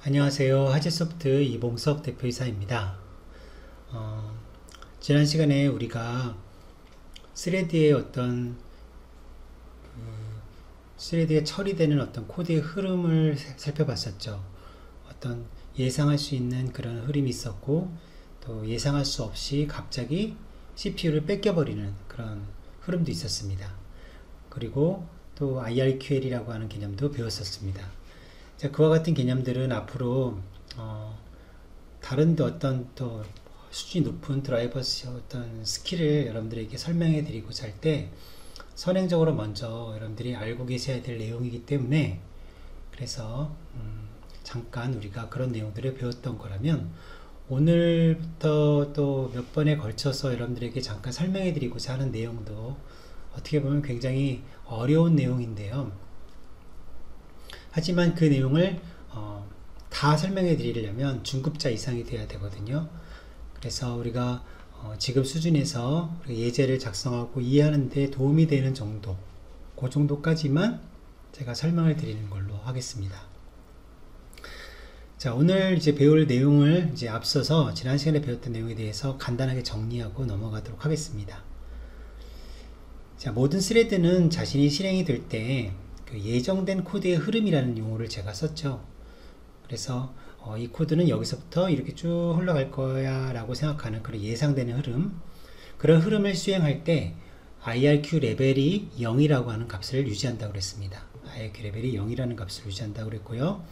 안녕하세요. 하지소프트 이봉석 대표이사입니다. 지난 시간에 우리가 스레드의 스레드에 처리되는 어떤 코드의 흐름을 살펴봤었죠. 어떤 예상할 수 있는 그런 흐름이 있었고, 또 예상할 수 없이 갑자기 CPU를 뺏겨버리는 그런 흐름도 있었습니다. 그리고 또 IRQL이라고 하는 개념도 배웠었습니다. 자, 그와 같은 개념들은 앞으로 다른 어떤 또 수준이 높은 드라이버스 어떤 스킬을 여러분들에게 설명해 드리고자 할 때 선행적으로 먼저 여러분들이 알고 계셔야 될 내용이기 때문에, 그래서 잠깐 우리가 그런 내용들을 배웠던 거라면 오늘부터 또 몇 번에 걸쳐서 여러분들에게 잠깐 설명해 드리고자 하는 내용도 어떻게 보면 굉장히 어려운 내용인데요. 하지만 그 내용을 다 설명해 드리려면 중급자 이상이 돼야 되거든요. 그래서 우리가 지금 수준에서 예제를 작성하고 이해하는 데 도움이 되는 정도, 그 정도까지만 제가 설명을 드리는 걸로 하겠습니다. 자, 오늘 이제 배울 내용을 이제 앞서서 지난 시간에 배웠던 내용에 대해서 간단하게 정리하고 넘어가도록 하겠습니다. 자, 모든 스레드는 자신이 실행이 될 때 그 예정된 코드의 흐름이라는 용어를 제가 썼죠. 그래서 이 코드는 여기서부터 이렇게 쭉 흘러갈 거야 라고 생각하는 그런 예상되는 흐름, 그런 흐름을 수행할 때 IRQ 레벨이 0이라고 하는 값을 유지한다고 그랬습니다. IRQ 레벨이 0이라는 값을 유지한다고 그랬고요.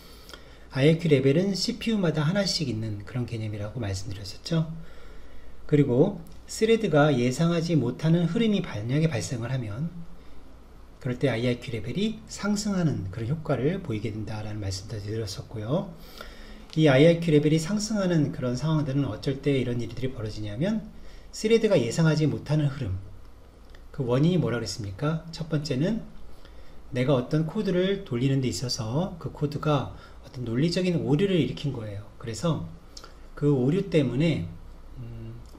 IRQ 레벨은 CPU마다 하나씩 있는 그런 개념이라고 말씀드렸었죠. 그리고 스레드가 예상하지 못하는 흐름이 만약에 발생을 하면 그럴 때 IRQ 레벨이 상승하는 그런 효과를 보이게 된다라는 말씀도 드렸었고요. 이 IRQ 레벨이 상승하는 그런 상황들은 어쩔 때 이런 일들이 벌어지냐면 스레드가 예상하지 못하는 흐름, 그 원인이 뭐라 그랬습니까? 첫 번째는 내가 어떤 코드를 돌리는 데 있어서 그 코드가 어떤 논리적인 오류를 일으킨 거예요. 그래서 그 오류 때문에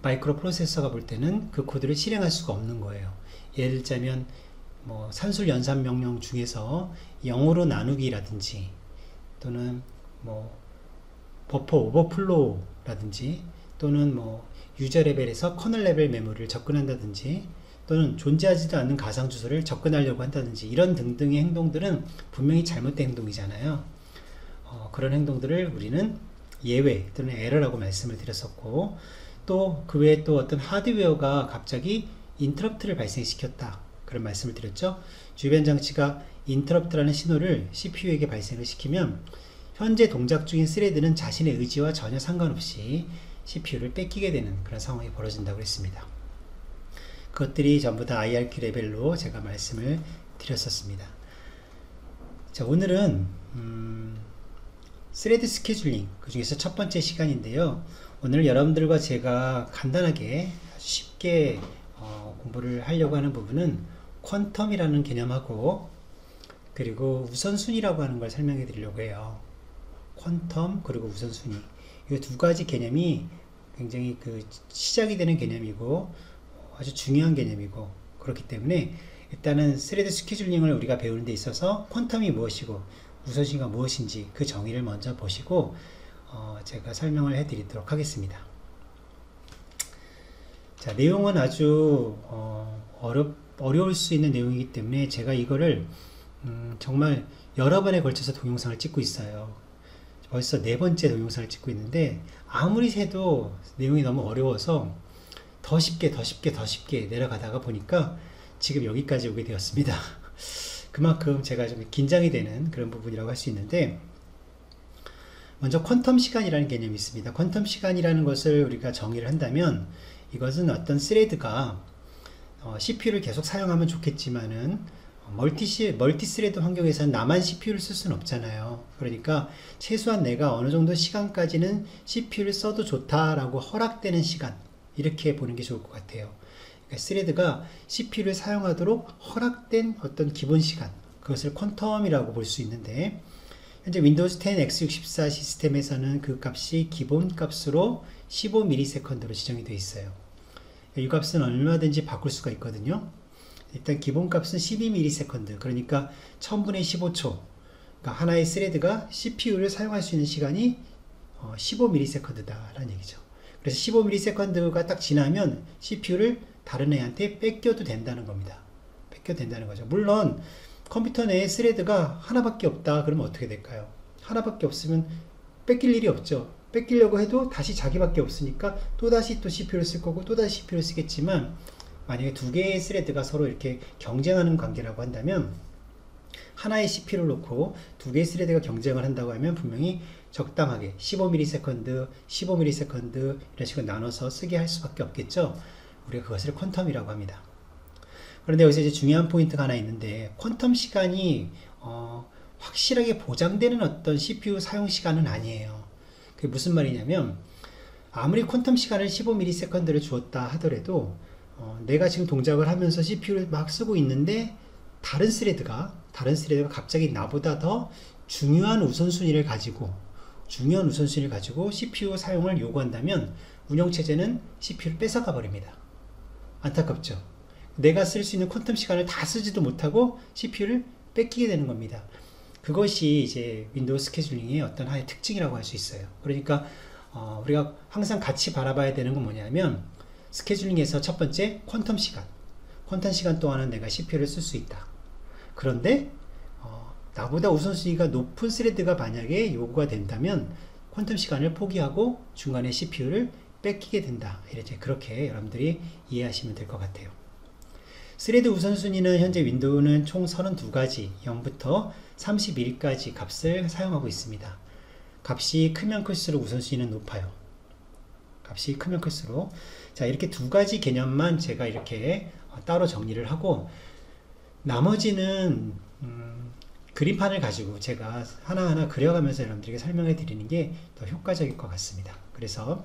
마이크로 프로세서가 볼 때는 그 코드를 실행할 수가 없는 거예요. 예를 들자면 산술 연산 명령 중에서 0으로 나누기라든지, 또는 버퍼 오버플로우라든지, 또는 유저 레벨에서 커널 레벨 메모리를 접근한다든지, 또는 존재하지도 않는 가상 주소를 접근하려고 한다든지, 이런 등등의 행동들은 분명히 잘못된 행동이잖아요. 그런 행동들을 우리는 예외 또는 에러라고 말씀을 드렸었고, 또 그 외에 또 어떤 하드웨어가 갑자기 인터럽트를 발생시켰다, 그런 말씀을 드렸죠. 주변 장치가 인터럽트라는 신호를 CPU에게 발생을 시키면 현재 동작 중인 스레드는 자신의 의지와 전혀 상관없이 CPU를 뺏기게 되는 그런 상황이 벌어진다고 했습니다. 그것들이 전부 다 IRQ 레벨로 제가 말씀을 드렸었습니다. 자, 오늘은 스레드 스케줄링, 그 중에서 첫 번째 시간인데요. 오늘 여러분들과 제가 간단하게 아주 쉽게 공부를 하려고 하는 부분은 퀀텀이라는 개념하고, 그리고 우선순위라고 하는 걸 설명해 드리려고 해요. 퀀텀 그리고 우선순위, 이 두 가지 개념이 굉장히 시작이 되는 개념이고 아주 중요한 개념이고, 그렇기 때문에 일단은 스레드 스케줄링을 우리가 배우는 데 있어서 퀀텀이 무엇이고 우선순위가 무엇인지 그 정의를 먼저 보시고 제가 설명을 해 드리도록 하겠습니다. 자, 내용은 아주 어려울 수 있는 내용이기 때문에 제가 이거를 정말 여러 번에 걸쳐서 동영상을 찍고 있어요. 벌써 4번째 동영상을 찍고 있는데 아무리 해도 내용이 너무 어려워서 더 쉽게 내려가다가 보니까 지금 여기까지 오게 되었습니다. 그만큼 제가 좀 긴장이 되는 그런 부분이라고 할 수 있는데, 먼저 퀀텀 시간이라는 개념이 있습니다. 퀀텀 시간이라는 것을 우리가 정의를 한다면, 이것은 어떤 스레드가 CPU를 계속 사용하면 좋겠지만은 멀티스레드 환경에서는 나만 CPU를 쓸 수는 없잖아요. 그러니까 최소한 내가 어느 정도 시간까지는 CPU를 써도 좋다라고 허락되는 시간, 이렇게 보는 게 좋을 것 같아요. 그러니까 스레드가 CPU를 사용하도록 허락된 어떤 기본 시간, 그것을 퀀텀이라고 볼 수 있는데, 현재 윈도우즈 10 x64 시스템에서는 그 값이 기본 값으로 15ms로 지정이 되어 있어요. 이 값은 얼마든지 바꿀 수가 있거든요. 일단 기본 값은 12ms, 그러니까 1000분의 15초, 그러니까 하나의 스레드가 CPU를 사용할 수 있는 시간이 15ms 라는 얘기죠. 그래서 15ms가 딱 지나면 CPU를 다른 애한테 뺏겨도 된다는 겁니다. 뺏겨도 된다는 거죠. 물론 컴퓨터 내에 스레드가 하나밖에 없다 그러면 어떻게 될까요? 하나밖에 없으면 뺏길 일이 없죠. 뺏기려고 해도 다시 자기밖에 없으니까 또다시 또 CPU를 쓸 거고 또다시 CPU를 쓰겠지만, 만약에 두 개의 스레드가 서로 이렇게 경쟁하는 관계라고 한다면, 하나의 CPU를 놓고 두 개의 스레드가 경쟁을 한다고 하면 분명히 적당하게 15ms, 15ms 이런 식으로 나눠서 쓰게 할 수밖에 없겠죠. 우리가 그것을 퀀텀이라고 합니다. 그런데 여기서 이제 중요한 포인트가 하나 있는데, 퀀텀 시간이 확실하게 보장되는 어떤 CPU 사용 시간은 아니에요. 그게 무슨 말이냐면, 아무리 퀀텀 시간을 15ms를 주었다 하더라도 내가 지금 동작을 하면서 CPU를 막 쓰고 있는데 다른 스레드가 갑자기 나보다 더 중요한 우선순위를 가지고 CPU 사용을 요구한다면 운영체제는 CPU를 뺏어가 버립니다. 안타깝죠. 내가 쓸 수 있는 퀀텀 시간을 다 쓰지도 못하고 CPU를 뺏기게 되는 겁니다. 그것이 이제 윈도우 스케줄링의 어떤 하나의 특징이라고 할 수 있어요. 그러니까 우리가 항상 같이 바라봐야 되는 건 뭐냐면, 스케줄링에서 첫 번째 퀀텀 시간 동안은 내가 CPU를 쓸 수 있다. 그런데 나보다 우선순위가 높은 스레드가 만약에 요구가 된다면 퀀텀 시간을 포기하고 중간에 CPU를 뺏기게 된다. 이렇게 그렇게 여러분들이 이해하시면 될 것 같아요. 스레드 우선순위는 현재 윈도우는 총 32가지 0부터 31까지 값을 사용하고 있습니다. 값이 크면 클수록 우선순위는 높아요. 값이 크면 클수록. 자, 이렇게 두 가지 개념만 제가 이렇게 따로 정리를 하고, 나머지는 그림판을 가지고 제가 하나하나 그려가면서 여러분들에게 설명해 드리는 게 더 효과적일 것 같습니다. 그래서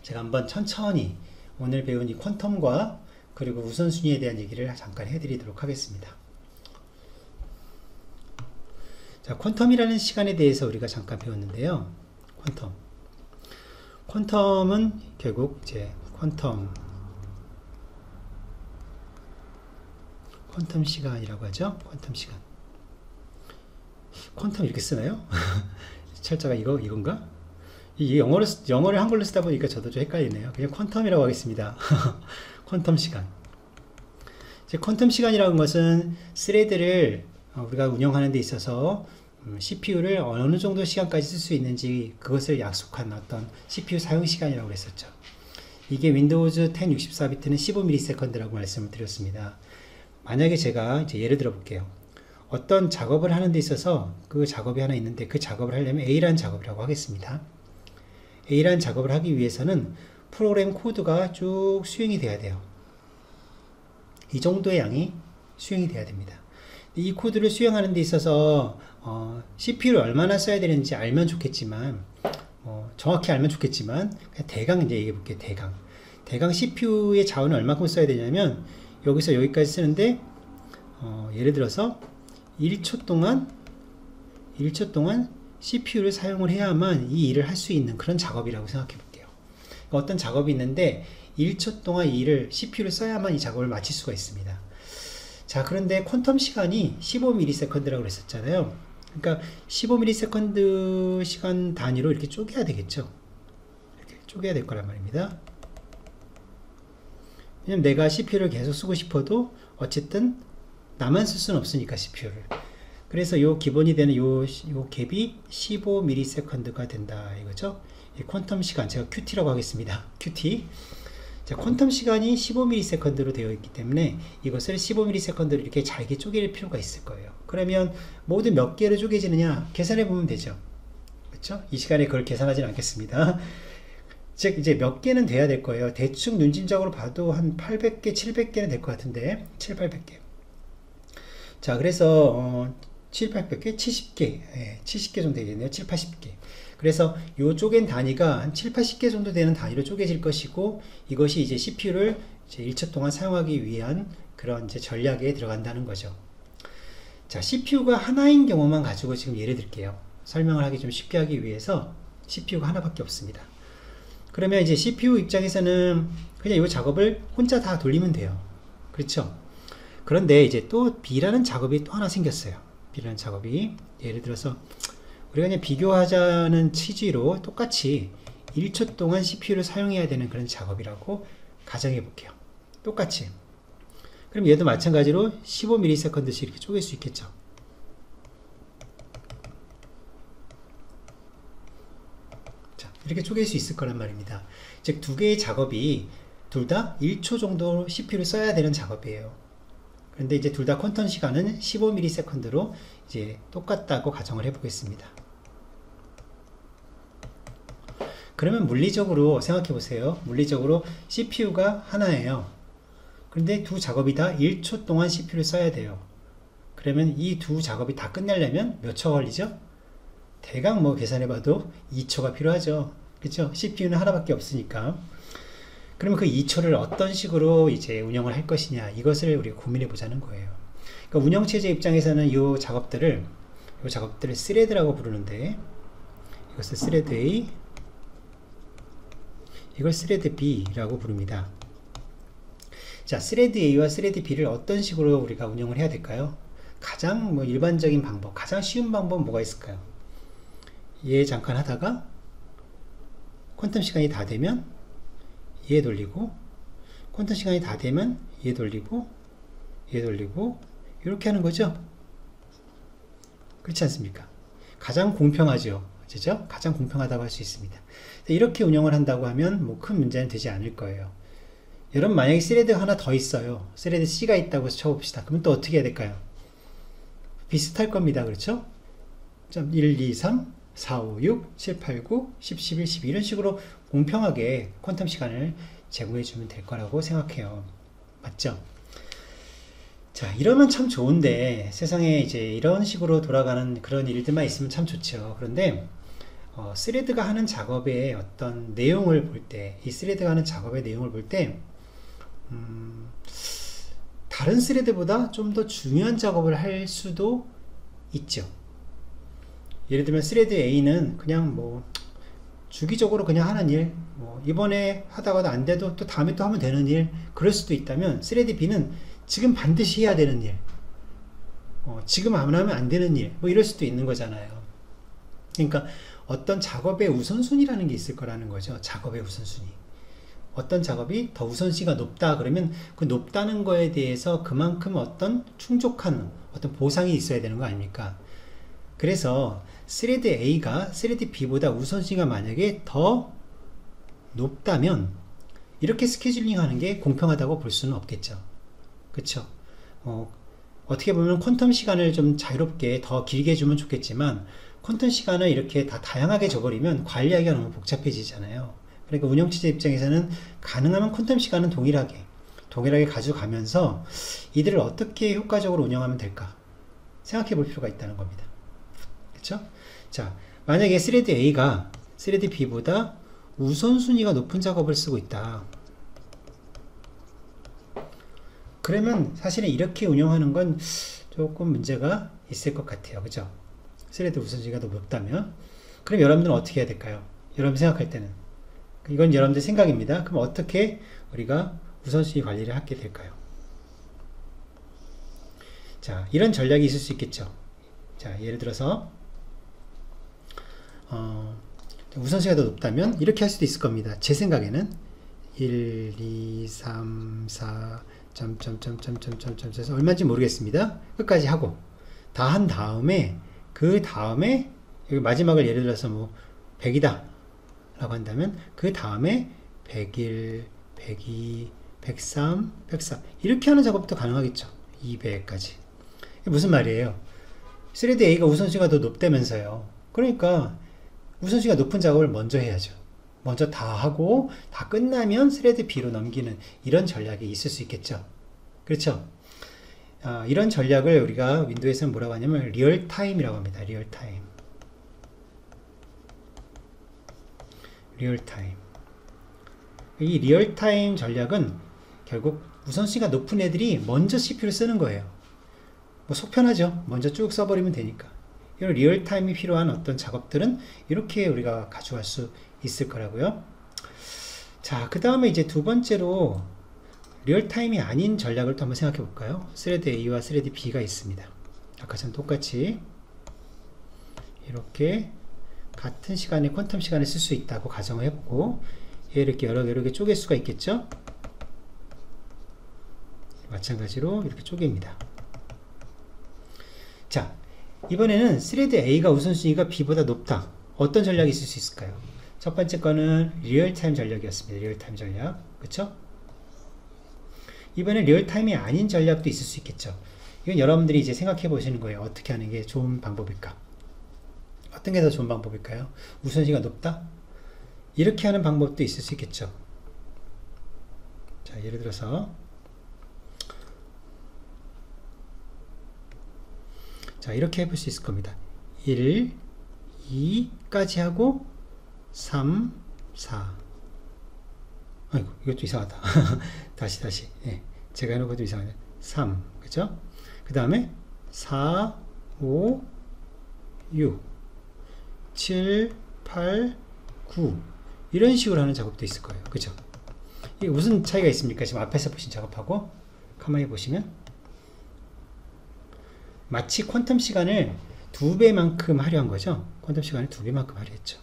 제가 한번 천천히 오늘 배운 이 퀀텀과 그리고 우선순위에 대한 얘기를 잠깐 해드리도록 하겠습니다. 자, 퀀텀이라는 시간에 대해서 우리가 잠깐 배웠는데요. 퀀텀은 결국 이제 퀀텀 시간이라고 하죠. 퀀텀 시간. 퀀텀 이렇게 쓰나요? 철자가 이건가? 이게 영어를 한글로 쓰다 보니까 저도 좀 헷갈리네요. 그냥 퀀텀이라고 하겠습니다. 퀀텀 시간. 이제 퀀텀 시간이라는 것은 스레드를 우리가 운영하는 데 있어서 CPU를 어느 정도 시간까지 쓸 수 있는지 그것을 약속한 어떤 CPU 사용 시간이라고 했었죠. 이게 윈도우즈 10 64비트는 15ms라고 말씀을 드렸습니다. 만약에 제가 이제 예를 들어 볼게요. 어떤 작업을 하는 데 있어서 그 작업이 하나 있는데 그 작업을 하려면 A라는 작업이라고 하겠습니다. A라는 작업을 하기 위해서는 프로그램 코드가 쭉 수행이 돼야 돼요. 이 정도의 양이 수행이 돼야 됩니다. 이 코드를 수행하는 데 있어서 CPU를 얼마나 써야 되는지 알면 좋겠지만, 정확히 알면 좋겠지만 그냥 대강 이제 얘기해 볼게요. 대강 CPU의 자원을 얼마큼 써야 되냐면, 여기서 여기까지 쓰는데 예를 들어서 1초 동안 CPU를 사용을 해야만 이 일을 할 수 있는 그런 작업이라고 생각해 볼게요. 어떤 작업이 있는데 1초 동안 이 일을 CPU를 써야만 이 작업을 마칠 수가 있습니다. 자, 그런데 퀀텀 시간이 15ms라고 그랬었잖아요. 그러니까 15ms 시간 단위로 이렇게 쪼개야 되겠죠. 이렇게 쪼개야 될 거란 말입니다. 왜냐면 내가 CPU를 계속 쓰고 싶어도 어쨌든 나만 쓸 수는 없으니까 CPU를. 그래서 요 기본이 되는 요 갭이 15ms가 된다 이거죠. 이 퀀텀 시간, 제가 QT라고 하겠습니다. QT. 자, 퀀텀 시간이 15ms로 되어 있기 때문에 이것을 15ms로 이렇게 잘게 쪼갤 필요가 있을 거예요. 그러면 모두 몇 개로 쪼개지느냐 계산해 보면 되죠. 그렇죠? 이 시간에 그걸 계산하지는 않겠습니다. 즉 이제 몇 개는 돼야 될 거예요. 대충 눈진적으로 봐도 한 800개, 700개는 될 것 같은데 7, 800개. 자, 그래서 7, 800개, 70개, 70개 정도 되겠네요. 7, 80개. 그래서 요 쪼갠 단위가 한 7, 80개 정도 되는 단위로 쪼개질 것이고, 이것이 이제 CPU를 이제 1초 동안 사용하기 위한 그런 이제 전략에 들어간다는 거죠. 자, CPU가 하나인 경우만 가지고 지금 예를 들게요. 설명을 하기 좀 쉽게 하기 위해서 CPU가 하나밖에 없습니다. 그러면 이제 CPU 입장에서는 그냥 이 작업을 혼자 다 돌리면 돼요. 그렇죠? 그런데 이제 또 B라는 작업이 또 하나 생겼어요. B라는 작업이, 예를 들어서 우리가 그냥 비교하자는 취지로 똑같이 1초 동안 CPU를 사용해야 되는 그런 작업이라고 가정해 볼게요. 똑같이. 그럼 얘도 마찬가지로 15ms씩 이렇게 쪼갤 수 있겠죠. 자, 이렇게 쪼갤 수 있을 거란 말입니다. 즉, 두 개의 작업이 둘 다 1초 정도 CPU를 써야 되는 작업이에요. 그런데 이제 둘 다 퀀텀 시간은 15ms로 이제 똑같다고 가정을 해 보겠습니다. 그러면 물리적으로 생각해 보세요. 물리적으로 CPU가 하나예요. 그런데 두 작업이 다 1초 동안 CPU를 써야 돼요. 그러면 이 두 작업이 다 끝내려면 몇 초 걸리죠? 대강 뭐 계산해 봐도 2초가 필요하죠. 그렇죠? CPU는 하나밖에 없으니까. 그러면 그 2초를 어떤 식으로 이제 운영을 할 것이냐, 이것을 우리가 고민해 보자는 거예요. 그러니까 운영체제 입장에서는 이 작업들을 스레드라고 부르는데, 이것을 스레드 A, 이걸 스레드 B라고 부릅니다. 자, 스레드 A와 스레드 B를 어떤 식으로 우리가 운영을 해야 될까요? 가장 뭐 일반적인 방법, 가장 쉬운 방법은 뭐가 있을까요? 얘 잠깐 하다가 퀀텀 시간이 다 되면 얘 돌리고, 퀀텀 시간이 다 되면 얘 돌리고, 얘 돌리고, 이렇게 하는 거죠. 그렇지 않습니까? 가장 공평하죠. 그죠? 가장 공평하다고 할 수 있습니다. 이렇게 운영을 한다고 하면 뭐 큰 문제는 되지 않을 거예요. 여러분, 만약에 스레드가 하나 더 있어요. 스레드 C가 있다고 해서 쳐봅시다. 그러면 또 어떻게 해야 될까요? 비슷할 겁니다. 그렇죠? 1, 2, 3, 4, 5, 6, 7, 8, 9, 10, 11, 12 이런 식으로 공평하게 퀀텀 시간을 제공해 주면 될 거라고 생각해요. 맞죠? 자, 이러면 참 좋은데, 세상에 이제 이런 식으로 돌아가는 그런 일들만 있으면 참 좋죠. 그런데 스레드가 하는 작업의 어떤 내용을 볼 때, 이 스레드가 하는 작업의 내용을 볼 때 다른 스레드보다 좀 더 중요한 작업을 할 수도 있죠. 예를 들면 스레드 A는 그냥 뭐 주기적으로 그냥 하는 일, 뭐 이번에 하다가도 안 돼도 또 다음에 또 하면 되는 일, 그럴 수도 있다면, 스레드 B는 지금 반드시 해야 되는 일, 지금 안 하면 안 되는 일, 뭐 이럴 수도 있는 거잖아요. 그러니까 어떤 작업의 우선순위라는 게 있을 거라는 거죠. 작업의 우선순위. 어떤 작업이 더 우선순위가 높다 그러면 그 높다는 거에 대해서 그만큼 어떤 충족한 어떤 보상이 있어야 되는 거 아닙니까? 그래서 스레드 A가 스레드 B보다 우선순위가 만약에 더 높다면 이렇게 스케줄링 하는 게 공평하다고 볼 수는 없겠죠. 그쵸? 어떻게 보면 퀀텀 시간을 좀 자유롭게 더 길게 해주면 좋겠지만, 퀀텀 시간을 이렇게 다 다양하게 줘버리면 관리하기가 너무 복잡해지잖아요. 그러니까 운영체제 입장에서는 가능하면 퀀텀 시간은 동일하게 가져가면서 이들을 어떻게 효과적으로 운영하면 될까 생각해 볼 필요가 있다는 겁니다. 그쵸? 자, 만약에 스레드 A가 스레드 B보다 우선순위가 높은 작업을 쓰고 있다. 그러면 사실은 이렇게 운영하는 건 조금 문제가 있을 것 같아요. 그죠? 스레드 우선순위가 너무 높다면. 그럼 여러분들은 어떻게 해야 될까요? 여러분 생각할 때는. 이건 여러분들 생각입니다. 그럼 어떻게 우리가 우선순위 관리를 하게 될까요? 자, 이런 전략이 있을 수 있겠죠. 자, 예를 들어서 우선순위가 더 높다면 이렇게 할 수도 있을 겁니다. 제 생각에는 1, 2, 3, 4 점점점점점점점 얼마인지 모르겠습니다. 끝까지 하고 다 한 다음에 그 다음에 여기 마지막을 예를 들어서 뭐 100이다 라고 한다면 그 다음에 101, 102, 103, 104 이렇게 하는 작업도 가능하겠죠. 200까지. 무슨 말이에요? 스레드 A가 우선순위가 더 높다면서요. 그러니까 우선순위가 높은 작업을 먼저 해야죠. 먼저 다 하고 다 끝나면 스레드 B로 넘기는 이런 전략이 있을 수 있겠죠. 그렇죠? 이런 전략을 우리가 윈도우에서는 뭐라고 하냐면 리얼타임이라고 합니다. 리얼타임. 이 리얼타임 전략은 결국 우선순위가 높은 애들이 먼저 CPU를 쓰는 거예요. 뭐 속편하죠. 먼저 쭉 써버리면 되니까. 이런 리얼타임이 필요한 어떤 작업들은 이렇게 우리가 가져갈 수 있을 거라고요. 자, 그 다음에 이제 두 번째로 리얼타임이 아닌 전략을 또 한번 생각해 볼까요? 스레드 A와 스레드 B가 있습니다. 아까처럼 똑같이 이렇게 같은 시간에 퀀텀 시간을 쓸 수 있다고 가정을 해보고 이렇게 여러 개 쪼갤 수가 있겠죠. 마찬가지로 이렇게 쪼갭니다. 자, 이번에는 스레드 A가 우선순위가 B보다 높다. 어떤 전략이 있을 수 있을까요? 첫 번째 거는 리얼타임 전략이었습니다. 리얼타임 전략. 그쵸? 이번엔 리얼타임이 아닌 전략도 있을 수 있겠죠. 이건 여러분들이 이제 생각해 보시는 거예요. 어떻게 하는 게 좋은 방법일까? 어떤 게 더 좋은 방법일까요? 우선순위가 높다? 이렇게 하는 방법도 있을 수 있겠죠. 자, 예를 들어서 자, 이렇게 해볼 수 있을 겁니다. 1, 2까지 하고 3, 4. 아이고, 이것도 이상하다. 다시. 예, 제가 해놓은 것도 이상하네. 3, 그죠? 그 다음에 4, 5, 6, 7, 8, 9 이런 식으로 하는 작업도 있을 거예요. 그죠? 이게 무슨 차이가 있습니까? 지금 앞에서 보신 작업하고 가만히 보시면 마치 퀀텀 시간을 2배만큼 하려 한 거죠. 퀀텀 시간을 2배만큼 하려 했죠.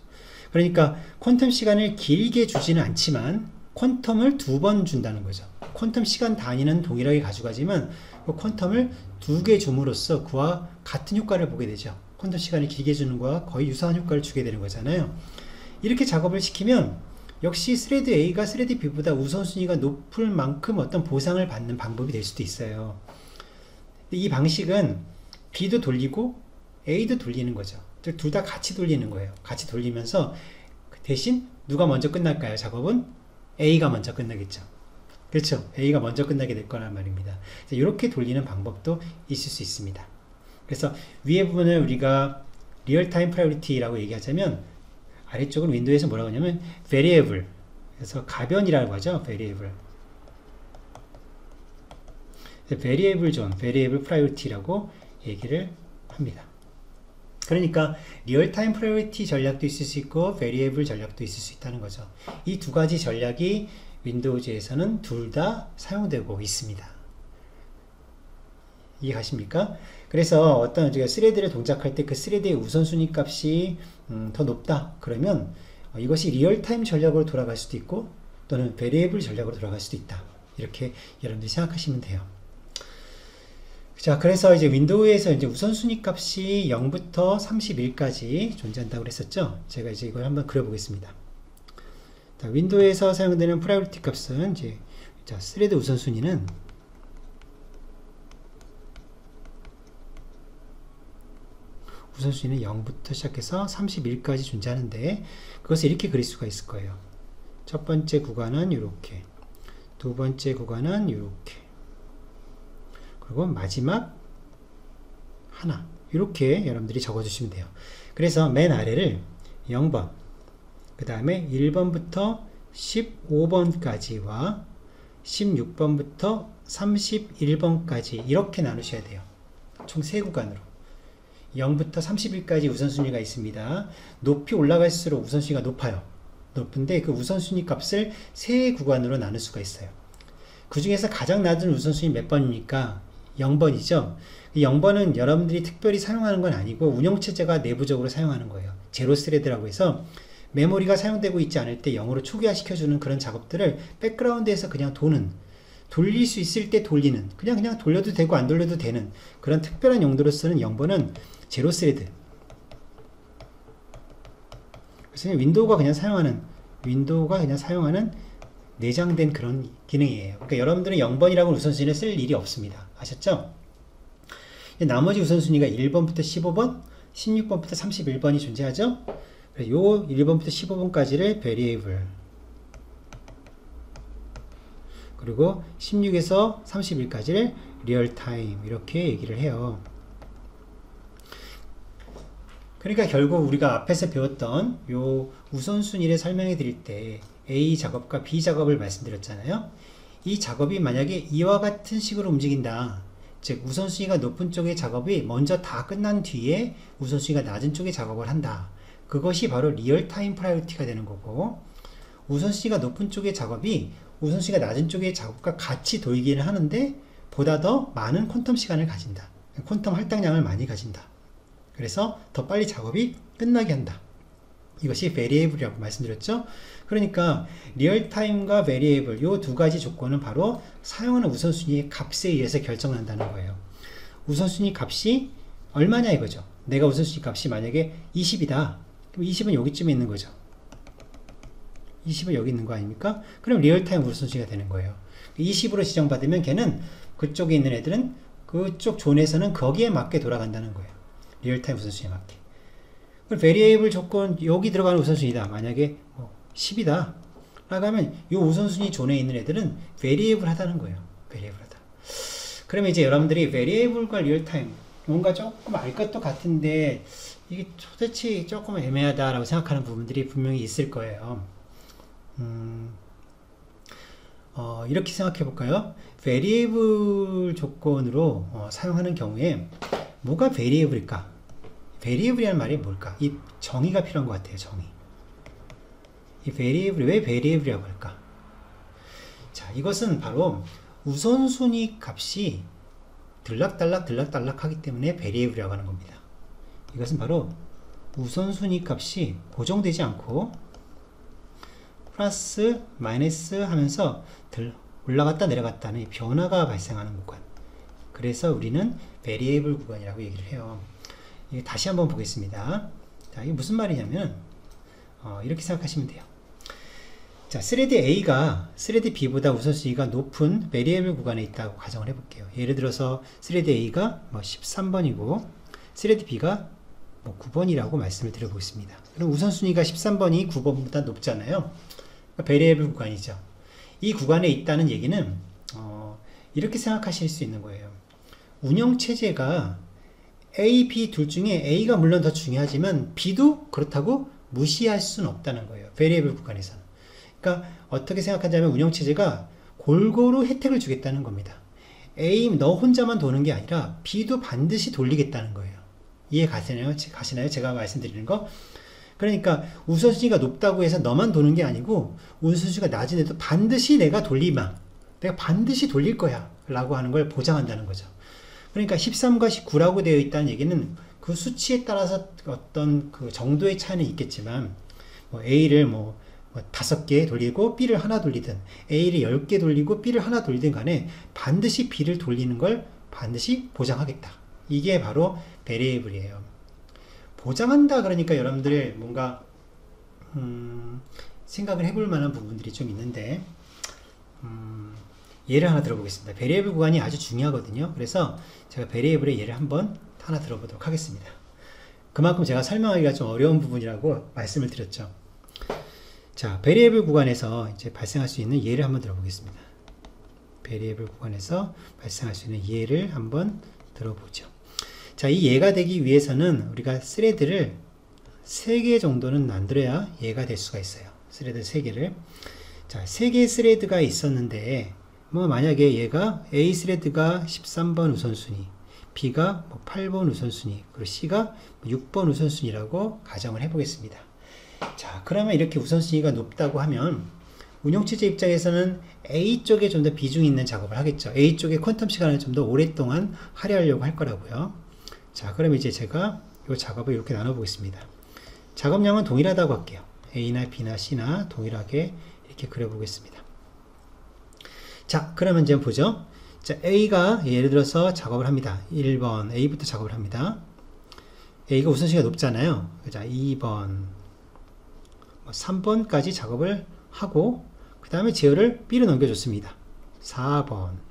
그러니까 퀀텀 시간을 길게 주지는 않지만 퀀텀을 2번 준다는 거죠. 퀀텀 시간 단위는 동일하게 가져가지만 그 퀀텀을 2개 줌으로써 그와 같은 효과를 보게 되죠. 퀀텀 시간을 길게 주는 거와 거의 유사한 효과를 주게 되는 거잖아요. 이렇게 작업을 시키면 역시 스레드 A가 스레드 B보다 우선순위가 높을 만큼 어떤 보상을 받는 방법이 될 수도 있어요. 이 방식은 B도 돌리고 A도 돌리는 거죠. 둘 다 같이 돌리는 거예요. 같이 돌리면서 대신 누가 먼저 끝날까요? 작업은 A가 먼저 끝나겠죠. 그렇죠? A가 먼저 끝나게 될 거란 말입니다. 이렇게 돌리는 방법도 있을 수 있습니다. 그래서 위에 부분을 우리가 리얼타임 프라이오리티라고 얘기하자면 아래쪽은 윈도우에서 뭐라고 하냐면 variable, 그래서 가변이라고 하죠. variable 존, variable priority라고 얘기를 합니다. 그러니까 리얼타임 프라이오리티 전략도 있을 수 있고 variable 전략도 있을 수 있다는 거죠. 이 두 가지 전략이 윈도우즈에서는 둘 다 사용되고 있습니다. 이해가십니까? 그래서 어떤 스레드를 동작할 때 그 스레드의 우선순위 값이 더 높다 그러면 이것이 리얼타임 전략으로 돌아갈 수도 있고 또는 베리에이블 전략으로 돌아갈 수도 있다. 이렇게 여러분들이 생각하시면 돼요. 자, 그래서 이제 윈도우에서 이제 우선순위 값이 0부터 31까지 존재한다고 그랬었죠. 제가 이제 이걸 한번 그려보겠습니다. 자, 윈도우에서 사용되는 프라이오리티 값은 이제 자, 스레드 우선순위는 우선순위는 0부터 시작해서 31까지 존재하는데 그것을 이렇게 그릴 수가 있을 거예요. 첫 번째 구간은 이렇게, 두 번째 구간은 이렇게, 그리고 마지막 하나, 이렇게 여러분들이 적어주시면 돼요. 그래서 맨 아래를 0번, 그 다음에 1번부터 15번까지와 16번부터 31번까지 이렇게 나누셔야 돼요. 총 3구간으로 0부터 30일까지 우선순위가 있습니다. 높이 올라갈수록 우선순위가 높아요. 높은데 그 우선순위 값을 3구간으로 나눌 수가 있어요. 그 중에서 가장 낮은 우선순위 몇 번입니까? 0번이죠. 0번은 여러분들이 특별히 사용하는 건 아니고 운영체제가 내부적으로 사용하는 거예요. 제로 스레드라고 해서 메모리가 사용되고 있지 않을 때 0으로 초기화시켜주는 그런 작업들을 백그라운드에서 그냥 돌릴 수 있을 때 돌리는, 그냥 돌려도 되고 안 돌려도 되는 그런 특별한 용도로 쓰는 0번은 제로 스레드. 그래서 윈도우가 그냥 사용하는 내장된 그런 기능이에요. 그러니까 여러분들은 0번이라고 우선순위를 쓸 일이 없습니다. 아셨죠? 나머지 우선순위가 1번부터 15번, 16번부터 31번이 존재하죠? 그래서 요 1번부터 15번까지를 variable, 그리고 16에서 30일까지를 리얼타임 이렇게 얘기를 해요. 그러니까 결국 우리가 앞에서 배웠던 요 우선순위를 설명해 드릴 때 A 작업과 B 작업을 말씀드렸잖아요. 이 작업이 만약에 이와 같은 식으로 움직인다. 즉 우선순위가 높은 쪽의 작업이 먼저 다 끝난 뒤에 우선순위가 낮은 쪽의 작업을 한다. 그것이 바로 리얼타임 프라이오리티가 되는 거고, 우선순위가 높은 쪽의 작업이 우선순위가 낮은 쪽의 작업과 같이 돌기는 하는데 보다 더 많은 퀀텀 시간을 가진다. 퀀텀 할당량을 많이 가진다. 그래서 더 빨리 작업이 끝나게 한다. 이것이 베리에이블이라고 말씀드렸죠. 그러니까 리얼타임과 베리에이블 이 두 가지 조건은 바로 사용하는 우선순위의 값에 의해서 결정난다는 거예요. 우선순위 값이 얼마냐 이거죠. 내가 우선순위 값이 만약에 20이다. 그럼 20은 여기쯤에 있는 거죠. 20은 여기 있는 거 아닙니까? 그럼 리얼타임 우선순위가 되는 거예요. 20으로 지정받으면 걔는 그쪽에 있는 애들은 그쪽 존에서는 거기에 맞게 돌아간다는 거예요. 리얼타임 우선순위에 맞게. 그럼 베리에이블 조건 여기 들어가는 우선순위다. 만약에 10이다. 라고 하면 이 우선순위 존에 있는 애들은 베리에이블 하다는 거예요. 베리에이블 하다. 그러면 이제 여러분들이 베리에이블과 리얼타임 뭔가 조금 알 것도 같은데 이게 도대체 조금 애매하다라고 생각하는 부분들이 분명히 있을 거예요. 이렇게 생각해 볼까요? 베리에이블 조건으로 사용하는 경우에 뭐가 베리에이블일까? 베리에이블이라는 말이 뭘까? 이 정의가 필요한 것 같아요. 정의. 이 베리에이블이 왜 베리에이블이라고 할까? 자, 이것은 바로 우선순위 값이 들락달락 하기 때문에 베리에이블이라고 하는 겁니다. 이것은 바로 우선순위 값이 고정되지 않고 플러스 마이너스 하면서 올라갔다 내려갔다는 변화가 발생하는 구간. 그래서 우리는 베리에이블 구간이라고 얘기를 해요. 이게 다시 한번 보겠습니다. 자, 이게 무슨 말이냐면 이렇게 생각하시면 돼요. 자, 스레드 A가 스레드 B보다 우선순위가 높은 베리에이블 구간에 있다고 가정을 해볼게요. 예를 들어서 스레드 A가 13번이고 스레드 B가 9번이라고 말씀을 드려보겠습니다. 그럼 우선순위가 13번이 9번보다 높잖아요. 그러니까 베리에이블 구간이죠. 이 구간에 있다는 얘기는 이렇게 생각하실 수 있는 거예요. 운영체제가 A, B 둘 중에 A가 물론 더 중요하지만 B도 그렇다고 무시할 수는 없다는 거예요. 베리에이블 구간에서는. 그러니까 어떻게 생각하자면 운영체제가 골고루 혜택을 주겠다는 겁니다. A 너 혼자만 도는 게 아니라 B도 반드시 돌리겠다는 거예요. 이해 가시나요? 제가 말씀드리는 거? 그러니까 우선순위가 높다고 해서 너만 도는 게 아니고 우선순위가 낮은 애도 반드시 내가 반드시 돌릴 거야 라고 하는 걸 보장한다는 거죠. 그러니까 13과 19라고 되어 있다는 얘기는 그 수치에 따라서 어떤 그 정도의 차이는 있겠지만 A를 5개 돌리고 B를 하나 돌리든 A를 10개 돌리고 B를 하나 돌리든 간에 반드시 B를 돌리는 걸 반드시 보장하겠다. 이게 바로 베리에이블이에요. 보장한다 그러니까 여러분들 뭔가 생각을 해볼 만한 부분들이 좀 있는데 예를 하나 들어보겠습니다. 베리에이블 구간이 아주 중요하거든요. 그래서 제가 베리에이블의 예를 하나 들어보도록 하겠습니다. 그만큼 제가 설명하기가 좀 어려운 부분이라고 말씀을 드렸죠. 자, 베리에이블 구간에서 이제 발생할 수 있는 예를 한번 들어보겠습니다. 베리에이블 구간에서 발생할 수 있는 예를 한번 들어보죠. 자, 이 예가 되기 위해서는 우리가 스레드를 3개 정도는 만들어야 예가 될 수가 있어요. 스레드 3개를. 자, 3개의 스레드가 있었는데 만약에 얘가 A 스레드가 13번 우선순위, B가 8번 우선순위, 그리고 C가 6번 우선순위라고 가정을 해보겠습니다. 자, 그러면 이렇게 우선순위가 높다고 하면 운영체제 입장에서는 A 쪽에 좀 더 비중이 있는 작업을 하겠죠. A 쪽에 퀀텀 시간을 좀 더 오랫동안 할애하려고 할 거라고요. 자, 그럼 이제 제가 이 작업을 이렇게 나눠보겠습니다. 작업량은 동일하다고 할게요. A나 B나 C나 동일하게 이렇게 그려보겠습니다. 자, 그러면 이제 보죠. 자, A가 예를 들어서 작업을 합니다. 1번 A부터 작업을 합니다. A가 우선순위가 높잖아요. 자, 2번 3번까지 작업을 하고 그 다음에 제어를 B로 넘겨줬습니다. 4번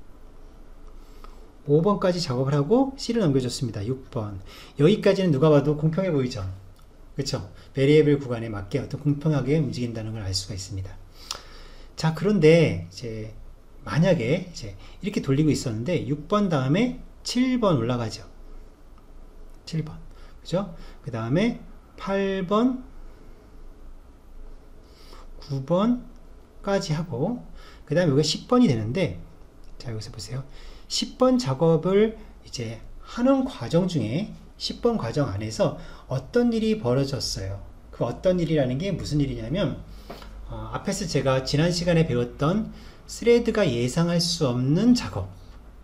5번까지 작업을 하고 C를 넘겨줬습니다. 6번 여기까지는 누가 봐도 공평해 보이죠. 그렇죠? 베리에이블 구간에 맞게 어떤 공평하게 움직인다는 걸 알 수가 있습니다. 자, 그런데 이제 만약에 이제 이렇게 돌리고 있었는데 6번 다음에 7번 올라가죠. 7번 그죠? 그 다음에 8번 9번까지 하고 그 다음에 여기가 10번이 되는데 자, 여기서 보세요. 10번 작업을 이제 하는 과정 중에 10번 과정 안에서 어떤 일이 벌어졌어요. 그 어떤 일이라는 게 무슨 일이냐면 앞에서 제가 지난 시간에 배웠던 스레드가 예상할 수 없는 작업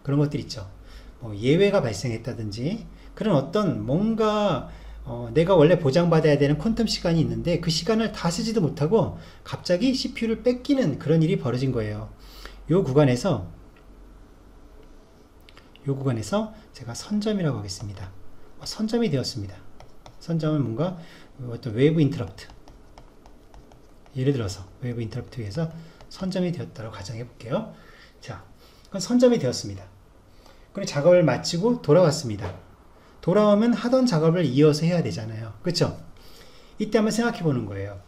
그런 것들 있죠. 뭐 예외가 발생했다든지 그런 어떤 뭔가 내가 원래 보장받아야 되는 퀀텀 시간이 있는데 그 시간을 다 쓰지도 못하고 갑자기 CPU를 뺏기는 그런 일이 벌어진 거예요. 요 구간에서 제가 선점이라고 하겠습니다. 선점이 되었습니다. 선점은 뭔가 어떤 외부 인터럽트, 예를 들어서 외부 인터럽트에서 선점이 되었다고 가정해 볼게요. 자, 그건 선점이 되었습니다. 그리고 작업을 마치고 돌아왔습니다. 돌아오면 하던 작업을 이어서 해야 되잖아요. 그렇죠? 이때 한번 생각해 보는 거예요.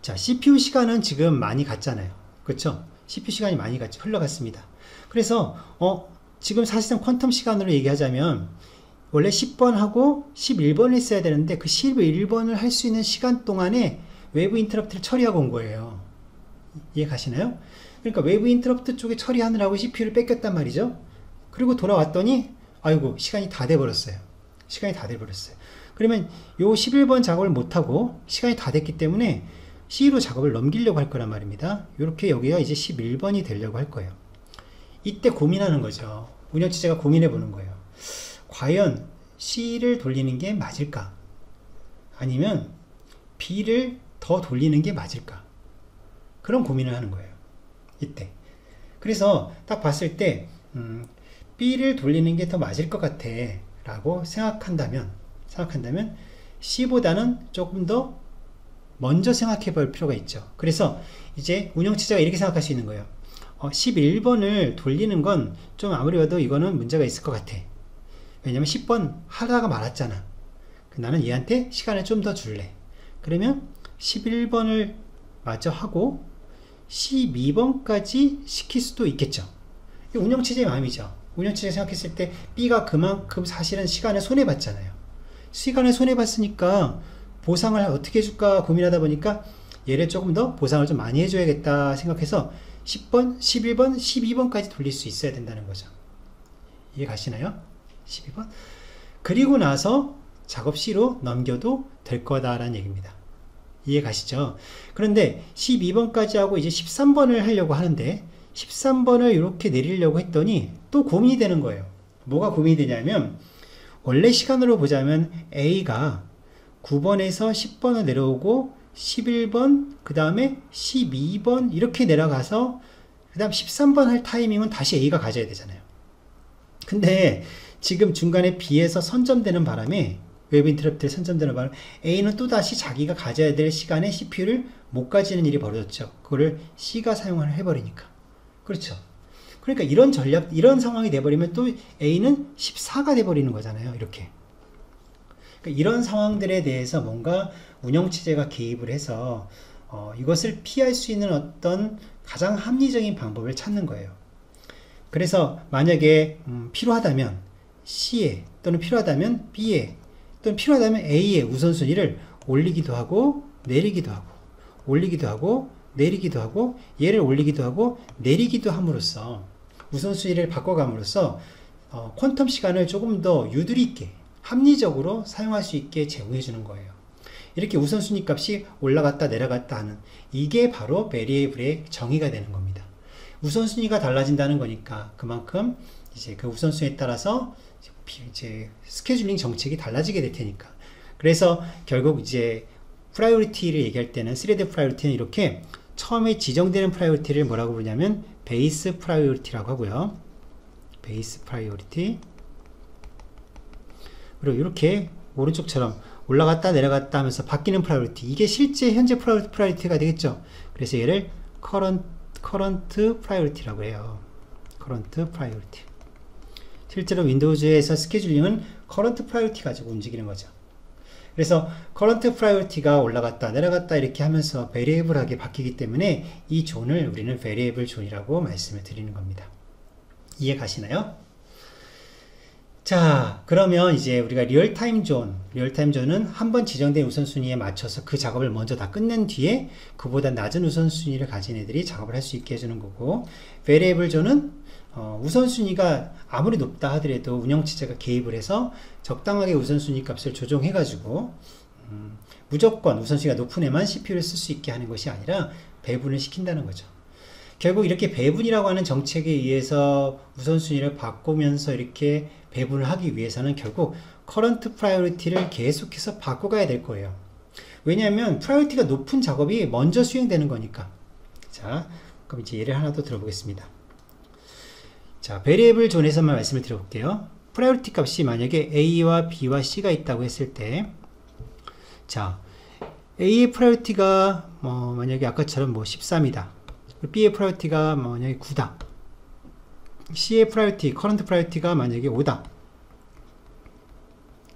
자, CPU 시간은 지금 많이 갔잖아요. 그렇죠? CPU 시간이 많이 흘러갔습니다. 그래서 지금 사실상 퀀텀 시간으로 얘기하자면 원래 10번 하고 11번을 했어야 되는데 그 11번을 할 수 있는 시간 동안에 외부 인터럽트를 처리하고 온 거예요. 이해 가시나요? 그러니까 외부 인터럽트 쪽에 처리하느라고 CPU를 뺏겼단 말이죠. 그리고 돌아왔더니 아이고 시간이 다 돼버렸어요. 그러면 요 11번 작업을 못하고 시간이 다 됐기 때문에 C로 작업을 넘기려고 할 거란 말입니다. 이렇게 여기가 이제 11번이 되려고 할 거예요. 이때 고민하는 거죠. 운영체제가 고민해 보는 거예요. 과연 C를 돌리는 게 맞을까? 아니면 B를 더 돌리는 게 맞을까? 그런 고민을 하는 거예요. 이때. 그래서 딱 봤을 때 B를 돌리는 게 더 맞을 것 같아 라고 생각한다면 C보다는 조금 더 먼저 생각해 볼 필요가 있죠. 그래서 이제 운영체제가 이렇게 생각할 수 있는 거예요. 11번을 돌리는 건 좀 아무리 봐도 이거는 문제가 있을 것 같아. 왜냐면 10번 하다가 말았잖아. 나는 얘한테 시간을 좀 더 줄래. 그러면 11번을 마저 하고 12번까지 시킬 수도 있겠죠. 이게 운영체제의 마음이죠. 운영체제 생각했을 때 B가 그만큼 사실은 시간을 손해봤잖아요. 시간을 손해봤으니까 보상을 어떻게 해줄까 고민하다 보니까 얘를 조금 더 보상을 좀 많이 해줘야겠다 생각해서 10번, 11번, 12번까지 돌릴 수 있어야 된다는 거죠. 이해 가시나요? 12번? 그리고 나서 작업 C로 넘겨도 될 거다라는 얘기입니다. 이해 가시죠? 그런데 12번까지 하고 이제 13번을 하려고 하는데 13번을 이렇게 내리려고 했더니 또 고민이 되는 거예요. 뭐가 고민이 되냐면 원래 시간으로 보자면 A가 9번에서 10번을 내려오고 11번 그 다음에 12번 이렇게 내려가서 그 다음 13번 할 타이밍은 다시 A가 가져야 되잖아요. 근데 지금 중간에 B에서 선점되는 바람에 웹 인터럽트에 선점되는 바람에 A는 또다시 자기가 가져야 될 시간에 CPU를 못 가지는 일이 벌어졌죠. 그거를 C가 사용을 해버리니까. 그렇죠. 그러니까 이런 전략, 이런 상황이 돼버리면 또 A는 14가 돼버리는 거잖아요. 이렇게. 그러니까 이런 상황들에 대해서 뭔가 운영체제가 개입을 해서 이것을 피할 수 있는 어떤 가장 합리적인 방법을 찾는 거예요. 그래서 만약에 필요하다면 C에 또는 필요하다면 B에 또는 필요하다면 A의 우선순위를 올리기도 하고 내리기도 하고 올리기도 하고 내리기도 하고 얘를 올리기도 하고 내리기도 함으로써 우선순위를 바꿔감으로써 퀀텀 시간을 조금 더 유도리 있게 합리적으로 사용할 수 있게 제공해 주는 거예요. 이렇게 우선순위 값이 올라갔다 내려갔다 하는 이게 바로 베리에이블의 정의가 되는 겁니다. 우선순위가 달라진다는 거니까 그만큼 이제 그 우선순위에 따라서 이제 스케줄링 정책이 달라지게 될 테니까. 그래서 결국 이제 프라이오리티를 얘기할 때는 스레드 프라이오리티는 이렇게 처음에 지정되는 프라이오리티를 뭐라고 부르냐면 베이스 프라이오리티라고 하고요. 베이스 프라이오리티. 그리고 이렇게 오른쪽처럼 올라갔다 내려갔다 하면서 바뀌는 프라이오리티. 이게 실제 현재 프라이오리티가 되겠죠. 그래서 얘를 커런트 프라이오리티라고 해요. 커런트 프라이오리티. 실제로 윈도우즈에서 스케줄링은 커런트 프라이오리티 가지고 움직이는 거죠. 그래서 커런트 프라이오리티가 올라갔다 내려갔다 이렇게 하면서 베리에이블하게 바뀌기 때문에 이 존을 우리는 베리에이블 존이라고 말씀을 드리는 겁니다. 이해 가시나요? 자, 그러면 이제 우리가 리얼타임 존은 한번 지정된 우선순위에 맞춰서 그 작업을 먼저 다 끝낸 뒤에 그보다 낮은 우선순위를 가진 애들이 작업을 할 수 있게 해주는 거고, 베리에이블 존은 우선순위가 아무리 높다 하더라도 운영체제가 개입을 해서 적당하게 우선순위 값을 조정해 가지고 무조건 우선순위가 높은 애만 CPU를 쓸 수 있게 하는 것이 아니라 배분을 시킨다는 거죠. 결국 이렇게 배분이라고 하는 정책에 의해서 우선순위를 바꾸면서 이렇게 배분을 하기 위해서는 결국 커런트 프라이오리티를 계속해서 바꿔가야 될 거예요. 왜냐하면 프라이오리티가 높은 작업이 먼저 수행되는 거니까. 자, 그럼 이제 예를 하나 더 들어보겠습니다. 자, 베리에이블 존에서만 말씀을 드려볼게요. 프라이오리티 값이 만약에 A와 B와 C가 있다고 했을 때, 자, A의 프라이오리티가 만약에 아까처럼 13이다. B의 프라이오리티가 만약에 9다. C의 프라이오리티, 커런트 프라이오리티가 만약에 5다.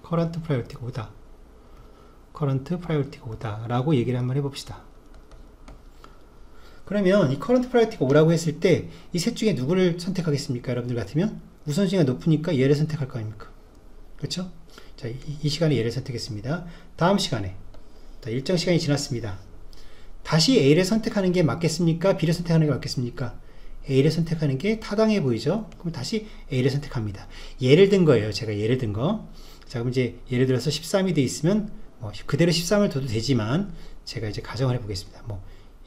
커런트 프라이오리티가 5다. 커런트 프라이오리티가 5다. 라고 얘기를 한번 해봅시다. 그러면 이 커런트 프라이오리티가 5라고 했을 때 이 셋 중에 누구를 선택하겠습니까? 여러분들 같으면 우선순위가 높으니까 얘를 선택할 거 아닙니까? 그렇죠? 자, 이 시간에 얘를 선택했습니다. 다음 시간에 자, 일정 시간이 지났습니다. 다시 A를 선택하는 게 맞겠습니까? B를 선택하는 게 맞겠습니까? A를 선택하는 게 타당해 보이죠? 그럼 다시 A를 선택합니다. 예를 든 거예요. 제가 예를 든 거. 자, 그럼 이제 예를 들어서 13이 돼 있으면 그대로 13을 둬도 되지만 제가 이제 가정을 해 보겠습니다.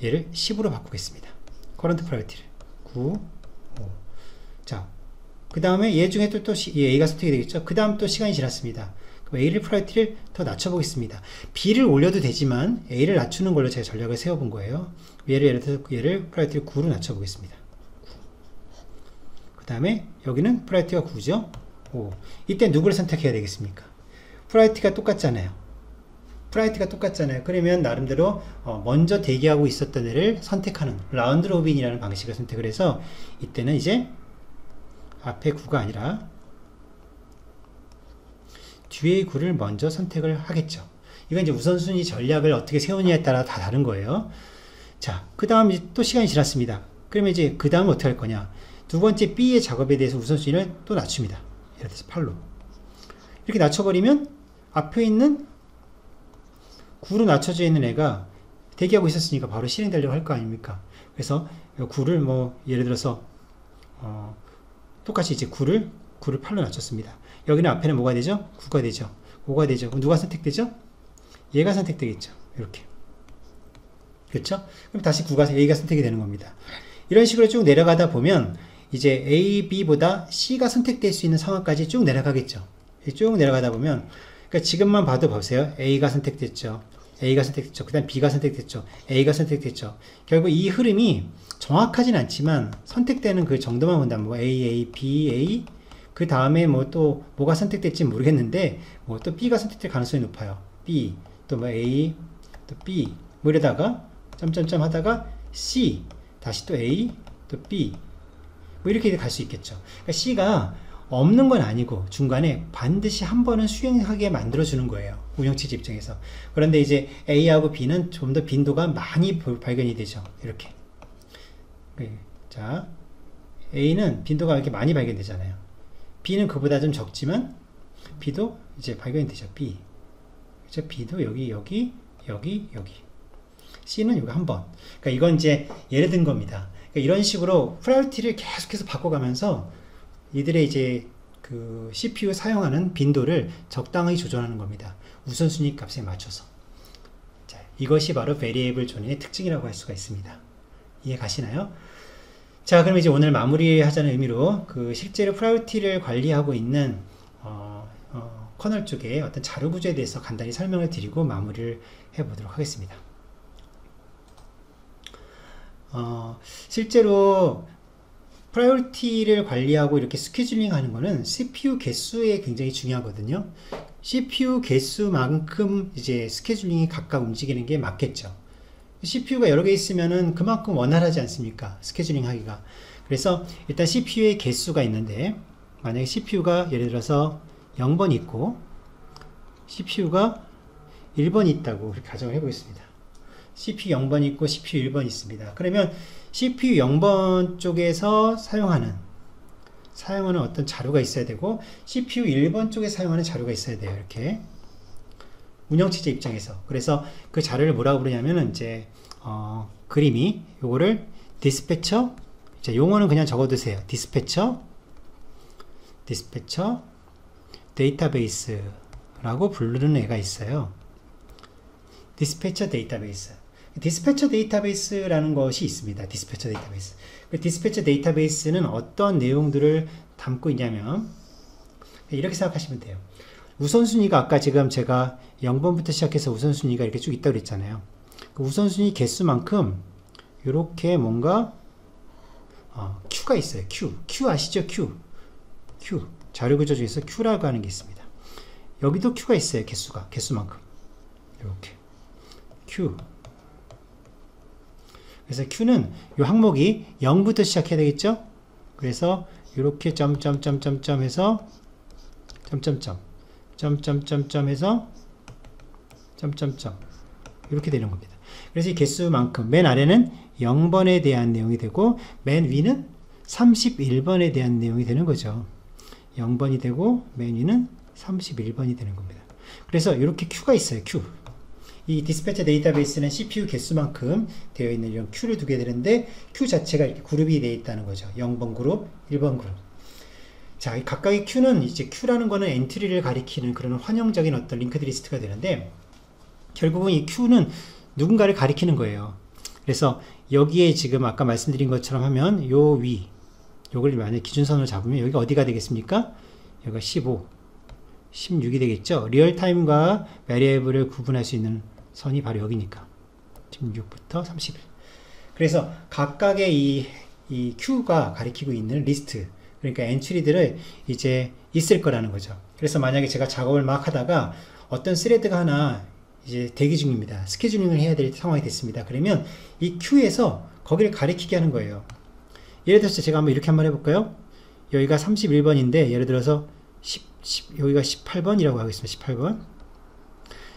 얘를 10으로 바꾸겠습니다. 커런트 프라이오리티를 9, 5. 자, 그 다음에 얘 중에 또 A가 선택이 되겠죠. 그 다음 또 시간이 지났습니다. 그럼 A를 프라이오리티를 더 낮춰보겠습니다. B를 올려도 되지만 A를 낮추는 걸로 제가 전략을 세워본 거예요. 예를 들어서 얘를 프라이오리티를 9로 낮춰보겠습니다. 그 다음에 여기는 프라이오리티가 9죠. 5. 이때 누구를 선택해야 되겠습니까? 프라이오리티가 똑같잖아요. 프라이오리티가 똑같잖아요. 그러면 나름대로 먼저 대기하고 있었던 애를 선택하는 라운드 로빈이라는 방식을 선택을 해서 이때는 이제 앞에 9가 아니라 뒤에 9를 먼저 선택을 하겠죠. 이건 이제 우선순위 전략을 어떻게 세우느냐에 따라 다 다른 거예요. 자, 그 다음 이제 또 시간이 지났습니다. 그러면 이제 그 다음은 어떻게 할 거냐? 두 번째 B의 작업에 대해서 우선순위를 또 낮춥니다. 예를 들어서 8로. 이렇게 낮춰버리면 앞에 있는 9로 낮춰져 있는 애가 대기하고 있었으니까 바로 실행되려고 할 거 아닙니까? 그래서 9를 예를 들어서 똑같이 이제 9를 8로 낮췄습니다. 여기는 앞에는 뭐가 되죠? 9가 되죠. 5가 되죠. 그럼 누가 선택되죠? 얘가 선택되겠죠. 이렇게. 그렇죠? 그럼 다시 A가 선택이 되는 겁니다. 이런 식으로 쭉 내려가다 보면 이제 A, B보다 C가 선택될 수 있는 상황까지 쭉 내려가겠죠. 쭉 내려가다 보면 그러니까 지금만 봐도 보세요. A가 선택됐죠. A가 선택됐죠. 그 다음 B가 선택됐죠. A가 선택됐죠. 결국 이 흐름이 정확하진 않지만 선택되는 그 정도만 본다면 A, B, A 그 다음에 또 뭐가 선택될지 모르겠는데 또 B가 선택될 가능성이 높아요. B 또 A 또 B 이러다가 점점점 하다가 C 다시 또 A 또 B 이렇게 갈 수 있겠죠. 그러니까 C가 없는 건 아니고 중간에 반드시 한 번은 수행하게 만들어주는 거예요. 운영체제 입장에서. 그런데 이제 A하고 B는 좀 더 빈도가 많이 발견이 되죠. 이렇게. 자, A는 빈도가 이렇게 많이 발견되잖아요. B는 그보다 좀 적지만 B도 이제 발견이 되죠. B. 그렇죠? B도 여기. C는 여기 한 번. 그러니까 이건 이제 예를 든 겁니다. 그러니까 이런 식으로 프라이오리티를 계속해서 바꿔가면서 이들의 이제 그 CPU 사용하는 빈도를 적당히 조절하는 겁니다. 우선순위 값에 맞춰서. 자, 이것이 바로 베리에이블 존의 특징이라고 할 수가 있습니다. 이해 가시나요? 자, 그럼 이제 오늘 마무리하자는 의미로 그 실제로 프라이오리티를 관리하고 있는 커널 쪽의 어떤 자료 구조에 대해서 간단히 설명을 드리고 마무리를 해보도록 하겠습니다. 실제로 프라이오리티를 관리하고 이렇게 스케줄링 하는 거는 CPU 개수에 굉장히 중요하거든요. CPU 개수만큼 이제 스케줄링이 각각 움직이는 게 맞겠죠. CPU가 여러 개 있으면은 그만큼 원활하지 않습니까? 스케줄링 하기가. 그래서 일단 CPU의 개수가 있는데 만약에 CPU가 예를 들어서 0번 있고 CPU가 1번 있다고 그렇게 가정을 해보겠습니다. CPU 0번 있고 CPU 1번 있습니다. 그러면 CPU 0번 쪽에서 사용하는 어떤 자료가 있어야 되고 CPU 1번 쪽에 사용하는 자료가 있어야 돼요. 이렇게 운영체제 입장에서. 그래서 그 자료를 뭐라고 부르냐면은 이제 그림이 요거를 디스패처, 자, 용어는 그냥 적어두세요. 디스패처 데이터베이스라고 부르는 애가 있어요. 디스패처 데이터베이스. 디스패처 데이터베이스라는 것이 있습니다. 디스패처 데이터베이스. 그 디스패처 데이터베이스는 어떤 내용들을 담고 있냐면 이렇게 생각하시면 돼요. 우선순위가 아까 지금 제가 0번부터 시작해서 우선순위가 이렇게 쭉 있다고 그랬잖아요. 그 우선순위 개수만큼 이렇게 뭔가 Q가 있어요. Q 아시죠? Q 자료구조 중에서 Q라고 하는 게 있습니다. 여기도 Q가 있어요. 개수만큼 이렇게 Q. 그래서 Q는 이 항목이 0부터 시작해야 되겠죠? 그래서 이렇게 점점점점점 해서 점점점 해서 점점점 이렇게 되는 겁니다. 그래서 이 개수만큼 맨 아래는 0번에 대한 내용이 되고 맨 위는 31번에 대한 내용이 되는 거죠. 0번이 되고 맨 위는 31번이 되는 겁니다. 그래서 이렇게 Q가 있어요. Q. 이 디스패처 데이터베이스는 CPU 개수만큼 되어 있는 이런 Q를 두게 되는데 Q 자체가 이렇게 그룹이 되어 있다는 거죠. 0번 그룹, 1번 그룹. 자, 이 각각의 Q는 이제 Q라는 거는 엔트리를 가리키는 그런 환영적인 어떤 링크드 리스트가 되는데 결국은 이 Q는 누군가를 가리키는 거예요. 그래서 여기에 지금 아까 말씀드린 것처럼 하면 요 위, 요걸 만약 기준선으로 잡으면 여기가 어디가 되겠습니까? 여기가 15, 16이 되겠죠? 리얼타임과 베리애블을 구분할 수 있는 선이 바로 여기니까 16부터 31. 그래서 각각의 이 Q가 가리키고 있는 리스트, 그러니까 엔트리들을 이제 있을 거라는 거죠. 그래서 만약에 제가 작업을 막 하다가 어떤 스레드가 하나 이제 대기 중입니다. 스케줄링을 해야 될 상황이 됐습니다. 그러면 이 Q에서 거기를 가리키게 하는 거예요. 예를 들어서 제가 한번 이렇게 한번 해볼까요? 여기가 31번인데 예를 들어서 여기가 18번이라고 하겠습니다.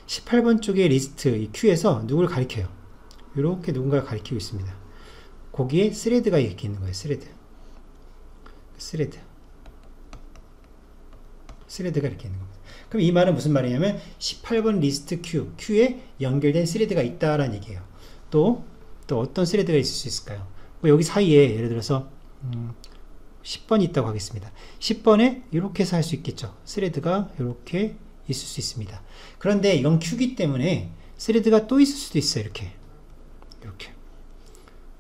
18번 쪽의 리스트 이 Q에서 누굴 가리켜요? 이렇게 누군가를 가리키고 있습니다. 거기에 스레드가 이렇게 있는 거예요. 스레드가 이렇게 있는 겁니다. 그럼 이 말은 무슨 말이냐면 18번 리스트 Q에 연결된 스레드가 있다라는 얘기예요. 또 어떤 스레드가 있을 수 있을까요? 뭐 여기 사이에 예를 들어서 10번이 있다고 하겠습니다. 10번에 이렇게 해서 할 수 있겠죠. 스레드가 이렇게 있을 수 있습니다. 그런데 이건 Q기 때문에 스레드가 또 있을 수도 있어요. 이렇게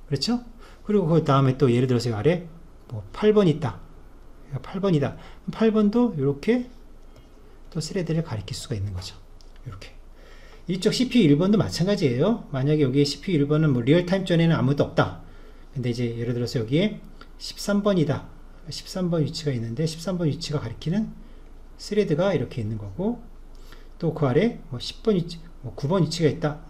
그렇죠? 그리고 그 다음에 또 예를 들어서 아래 뭐 8번 있다. 8번이다. 8번도 이렇게 또 스레드를 가리킬 수가 있는 거죠. 이렇게. 이쪽 CPU 1번도 마찬가지예요. 만약에 여기에 CPU 1번은 뭐 리얼타임 전에는 아무것도 없다. 근데 이제 예를 들어서 여기에 13번이다. 13번 위치가 있는데 13번 위치가 가리키는 스레드가 이렇게 있는 거고 또 그 아래 뭐 10번 위치, 뭐 9번 위치가 있다.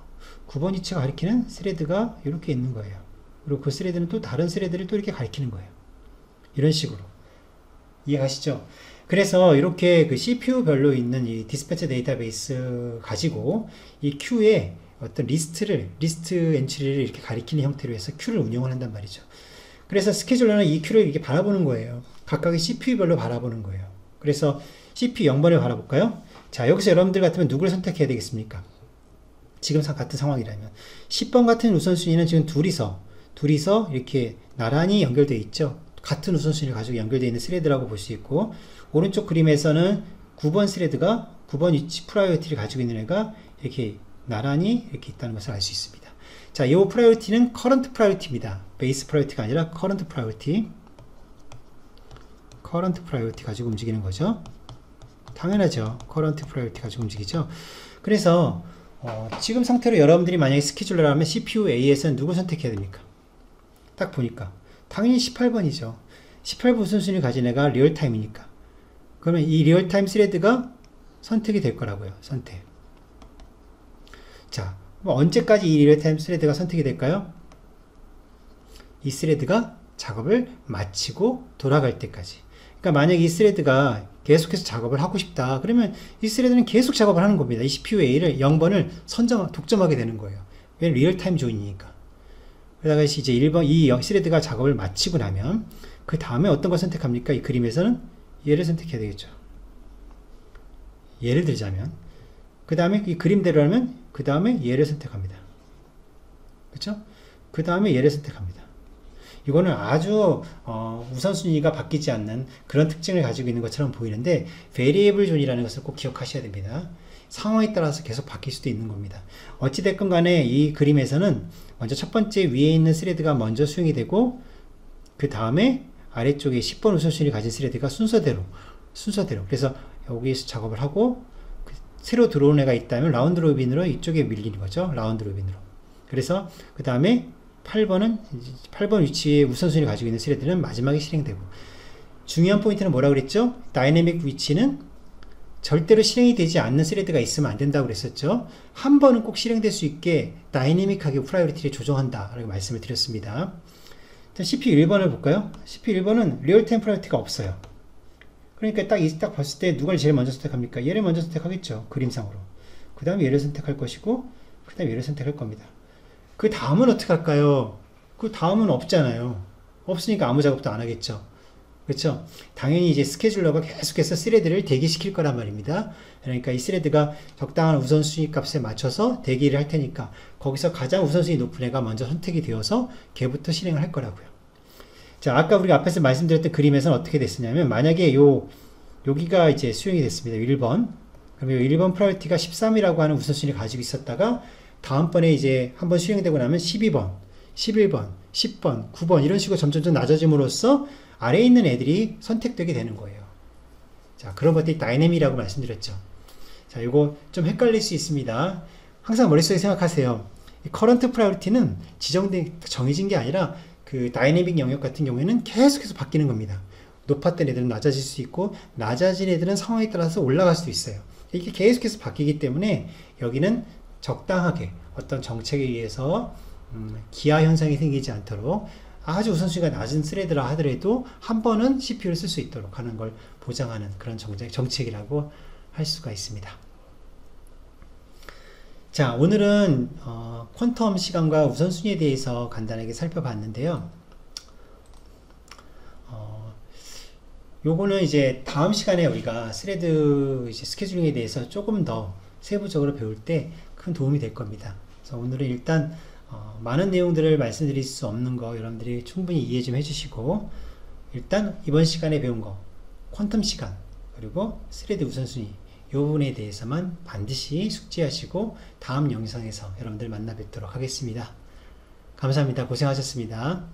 9번 위치가 가리키는 스레드가 이렇게 있는 거예요. 그리고 그 스레드는 또 다른 스레드를 또 이렇게 가리키는 거예요. 이런 식으로. 이해가시죠? 그래서 이렇게 그 CPU별로 있는 이 디스패처 데이터베이스 가지고 이 Q에 어떤 리스트 엔트리를 이렇게 가리키는 형태로 해서 Q를 운영을 한단 말이죠. 그래서 스케줄러는 이 Q를 이렇게 바라보는 거예요. 각각의 CPU별로 바라보는 거예요. 그래서 CPU 0번을 바라볼까요? 자, 여기서 여러분들 같으면 누구를 선택해야 되겠습니까? 지금 같은 상황이라면 10번 같은 우선순위는 지금 둘이서 이렇게 나란히 연결되어 있죠. 같은 우선순위를 가지고 연결되어 있는 스레드라고 볼 수 있고 오른쪽 그림에서는 9번 스레드가 9번 위치 프라이어티를 가지고 있는 애가 이렇게 나란히 이렇게 있다는 것을 알 수 있습니다. 자, 이 프라이어티는 커런트 프라이어티입니다. 베이스 프라이어티가 아니라 커런트 프라이어티 가지고 움직이는 거죠. 당연하죠. 커런트 프라이어티 가지고 움직이죠. 그래서 지금 상태로 여러분들이 만약에 스케줄러라면 CPU A에서는 누구 선택해야 됩니까? 딱 보니까 당연히 18번이죠. 18번 우선순위를 가진 애가 리얼타임이니까. 그러면 이 리얼타임 스레드가 선택이 될 거라고요. 선택. 자, 뭐 언제까지 이 리얼타임 스레드가 선택이 될까요? 이 스레드가 작업을 마치고 돌아갈 때까지. 그러니까 만약에 이 스레드가 계속해서 작업을 하고 싶다. 그러면 이 스레드는 계속 작업을 하는 겁니다. 이 CPU A를 0번을 독점하게 되는 거예요. 왜냐면 리얼타임 존이니까. 그러다가 이제 1번, 이 스레드가 작업을 마치고 나면 그 다음에 어떤 걸 선택합니까? 이 그림에서는 얘를 선택해야 되겠죠. 예를 들자면 그 다음에 이 그림대로 하면 그 다음에 얘를 선택합니다. 그렇죠? 그 다음에 얘를 선택합니다. 이거는 아주 우선순위가 바뀌지 않는 그런 특징을 가지고 있는 것처럼 보이는데 variable zone이라는 것을 꼭 기억하셔야 됩니다. 상황에 따라서 계속 바뀔 수도 있는 겁니다. 어찌됐건 간에 이 그림에서는 먼저 첫 번째 위에 있는 스레드가 먼저 수용이 되고 그 다음에 아래쪽에 10번 우선순위 가진 스레드가 순서대로 그래서 여기에서 작업을 하고 새로 들어온 애가 있다면 라운드 로빈으로 이쪽에 밀리는 거죠. 라운드 로빈으로. 그래서 그 다음에 8번 위치에 우선순위를 가지고 있는 스레드는 마지막에 실행되고, 중요한 포인트는 뭐라고 그랬죠? 다이내믹 위치는 절대로 실행이 되지 않는 스레드가 있으면 안 된다고 그랬었죠. 한 번은 꼭 실행될 수 있게 다이내믹하게 프라이오리티를 조정한다 라고 말씀을 드렸습니다. CPU 1번을 볼까요? CPU 1번은 리얼타임 프라이오리티가 없어요. 그러니까 딱 봤을 때 누가 제일 먼저 선택합니까? 얘를 먼저 선택하겠죠. 그림상으로. 그 다음에 얘를 선택할 것이고, 그 다음에 얘를 선택할 겁니다. 그 다음은 어떻게 할까요? 그 다음은 없잖아요. 없으니까 아무 작업도 안 하겠죠. 그렇죠? 당연히 이제 스케줄러가 계속해서 스레드를 대기시킬 거란 말입니다. 그러니까 이 스레드가 적당한 우선순위 값에 맞춰서 대기를 할 테니까 거기서 가장 우선순위 높은 애가 먼저 선택이 되어서 걔부터 실행을 할 거라고요. 자, 아까 우리가 앞에서 말씀드렸던 그림에서는 어떻게 됐었냐면, 만약에 여기가 이제 수용이 됐습니다. 1번. 그러면 1번 프라이오리티가 13이라고 하는 우선순위를 가지고 있었다가 다음번에 이제 한번 수용되고 나면 12번, 11번, 10번, 9번 이런 식으로 점점 낮아짐으로써 아래에 있는 애들이 선택되게 되는 거예요. 자, 그런 것들이 다이내믹이라고 말씀드렸죠. 자, 이거 좀 헷갈릴 수 있습니다. 항상 머릿속에 생각하세요. 이 커런트 프라이오리티는 정해진 게 아니라 그 다이내믹 영역 같은 경우에는 계속해서 바뀌는 겁니다. 높았던 애들은 낮아질 수 있고 낮아진 애들은 상황에 따라서 올라갈 수도 있어요. 이게 계속해서 바뀌기 때문에 여기는 적당하게 어떤 정책에 의해서 기하 현상이 생기지 않도록 아주 우선순위가 낮은 스레드라 하더라도 한 번은 CPU를 쓸 수 있도록 하는 걸 보장하는 그런 정책이라고 할 수가 있습니다. 자, 오늘은 퀀텀 시간과 우선순위에 대해서 간단하게 살펴봤는데요. 요거는 이제 다음 시간에 우리가 스레드 이제 스케줄링에 대해서 조금 더 세부적으로 배울 때 큰 도움이 될 겁니다. 그래서 오늘은 일단 많은 내용들을 말씀드릴 수 없는 거 여러분들이 충분히 이해 좀 해주시고, 일단 이번 시간에 배운 거 퀀텀 시간 그리고 스레드 우선순위 이 부분에 대해서만 반드시 숙지하시고 다음 영상에서 여러분들 만나 뵙도록 하겠습니다. 감사합니다. 고생하셨습니다.